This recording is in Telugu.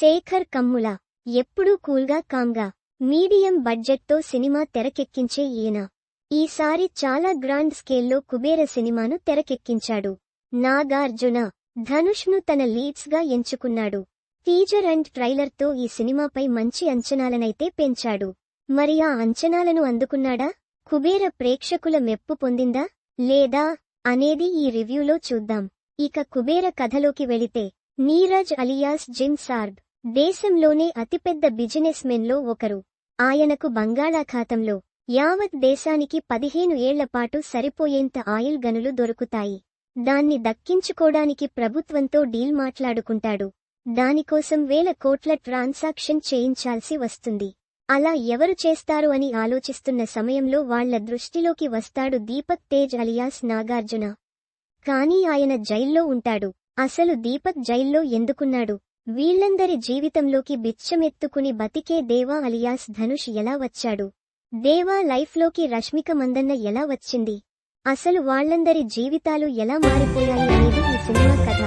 శేఖర్ కమ్ముల ఎప్పుడూ కూల్గా కామ్గా మీడియం బడ్జెట్తో సినిమా తెరకెక్కించే ఈయన ఈసారి చాలా గ్రాండ్ స్కేల్లో కుబేర సినిమాను తెరకెక్కించాడు. నాగార్జున, ధనుష్ను తన లీడ్స్గా ఎంచుకున్నాడు. టీజర్ అండ్ ట్రైలర్తో ఈ సినిమాపై మంచి అంచనాలనైతే పెంచాడు. మరి ఆ అంచనాలను అందుకున్నాడా? కుబేర ప్రేక్షకుల మెప్పు పొందిందా లేదా అనేది ఈ రివ్యూలో చూద్దాం. ఇక కుబేర కథలోకి వెళితే, నీరజ్ అలియాస్ జిమ్ సార్గ్ దేశంలోనే అతిపెద్ద బిజినెస్ మెన్లో ఒకరు. ఆయనకు బంగాళాఖాతంలో యావత్ దేశానికి 15 ఏళ్లపాటు సరిపోయేంత ఆయిల్ గనులు దొరుకుతాయి. దాన్ని దక్కించుకోడానికి ప్రభుత్వంతో డీల్ మాట్లాడుకుంటాడు. దానికోసం వేల కోట్ల ట్రాన్సాక్షన్ చేయించాల్సి వస్తుంది. అలా ఎవరు చేస్తారు అని ఆలోచిస్తున్న సమయంలో వాళ్ల దృష్టిలోకి వస్తాడు దీపక్ తేజ్ అలియాస్ నాగార్జున. కానీ ఆయన జైల్లో ఉంటాడు. అసలు దీపక్ జైల్లో ఎందుకున్నాడు? వీళ్లందరి జీవితంలోకి బిచ్చమెత్తుకుని బతికే దేవా అలియాస్ ధనుష్ ఎలా వచ్చాడు? దేవా లైఫ్లోకి రష్మిక మందన్న ఎలా వచ్చింది? అసలు వాళ్లందరి జీవితాలు ఎలా మారిపోయాయి అనేది ఈ సినిమా కథ.